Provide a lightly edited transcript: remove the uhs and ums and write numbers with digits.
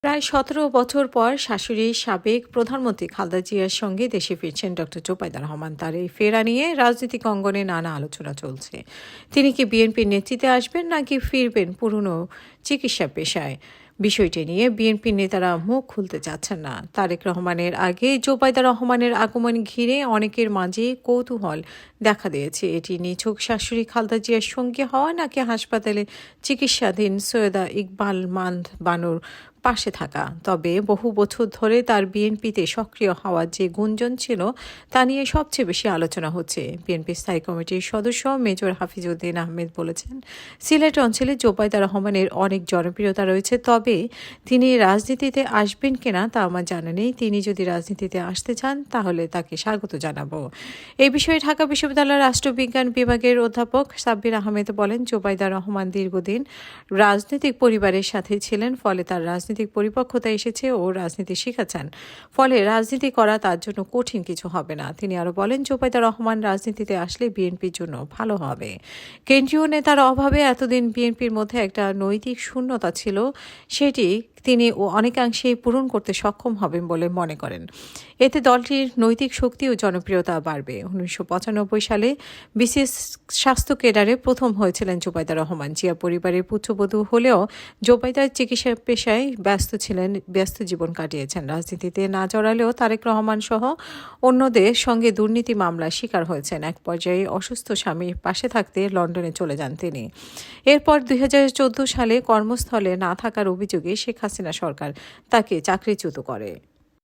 প্রায় ১৭ বছর পর শাশুড়ি সাবেক প্রধানমন্ত্রী খালেদা জিয়ার সঙ্গে দেশে ফিরছেন ডক্টর জোবাইদা রহমান। তার এই ফেরা নিয়ে রাজনৈতিক অঙ্গনে নানা আলোচনা চলছে। তিনি কি বিএনপির নেতৃত্বে আসবেন নাকি ফিরবেন পুরনো চিকিৎসা পেশায়? বিষয়টি নিয়ে বিএনপির নেতারা মুখ খুলতে চাচ্ছেন না। তারেক রহমানের আগে জোবাইদা রহমানের আগমন ঘিরে অনেকের মাঝে কৌতূহল দেখা দিয়েছে। এটি নিছক শাশুড়ি খালেদা জিয়ার সঙ্গে হওয়া নাকি হাসপাতালে চিকিৎসাধীন সৈয়দা ইকবাল মান্দ বানুর পাশে থাকা। তবে বহু বছর ধরে তার বিএনপিতে সক্রিয় হওয়ার যে গুঞ্জন ছিল তা নিয়ে সবচেয়ে বেশি আলোচনা হচ্ছে। বিএনপি স্থায়ী কমিটির সদস্য মেজর হাফিজউদ্দিন আহমেদ বলেছেন, সিলেট অঞ্চলে জোবাইদা রহমানের অনেক জনপ্রিয়তা রয়েছে, তবে তিনি রাজনীতিতে আসবেন কিনা তা আমার জানা নেই। তিনি যদি রাজনীতিতে আসতে চান তাহলে তাকে স্বাগত জানাবো। এই বিষয়ে ঢাকা বিশ্ববিদ্যালয়ের রাষ্ট্রবিজ্ঞান বিভাগের অধ্যাপক সাব্বির আহমেদ বলেন, জোবাইদা রহমান দীর্ঘদিন রাজনৈতিক পরিবারের সাথে ছিলেন, ফলে তার রাজনৈতিক পরিপক্কতা এসেছে ও রাজনীতি শিখেছেন। ফলে রাজনীতি করা তার জন্য কঠিন কিছু হবে না। তিনি আরও বলেন, জোবাইদা রহমান রাজনীতিতে আসলে বিএনপির জন্য ভালো হবে। কেন্দ্রীয় নেতার অভাবে এতদিন বিএনপির মধ্যে একটা নৈতিক শূন্যতা ছিল, সেটি তিনি অনেকাংশেই পূরণ করতে সক্ষম হবেন বলে মনে করেন। এতে দলটির নৈতিক শক্তি ও জনপ্রিয়তা বাড়বে। ১৯৯৫ সালে বিসিএস স্বাস্থ্য কেডারে প্রথম হয়েছিলেন জোবাইদা রহমান। জিয়া পরিবারের পুত্রবধূ হলেও জোবাইদার চিকিৎসা পেশায় ব্যস্ত জীবন কাটিয়েছেন। রাজনীতিতে না জড়ালেও তারেক রহমান সহ অন্যদের সঙ্গে দুর্নীতি মামলার শিকার হয়েছেন। এক পর্যায়ে অসুস্থ স্বামীর পাশে থাকতে লন্ডনে চলে যান তিনি। এরপর ২০১৪ সালে কর্মস্থলে না থাকার অভিযোগে শেখ হাসিনা সরকার তাকে চাকরিচ্যুত করে।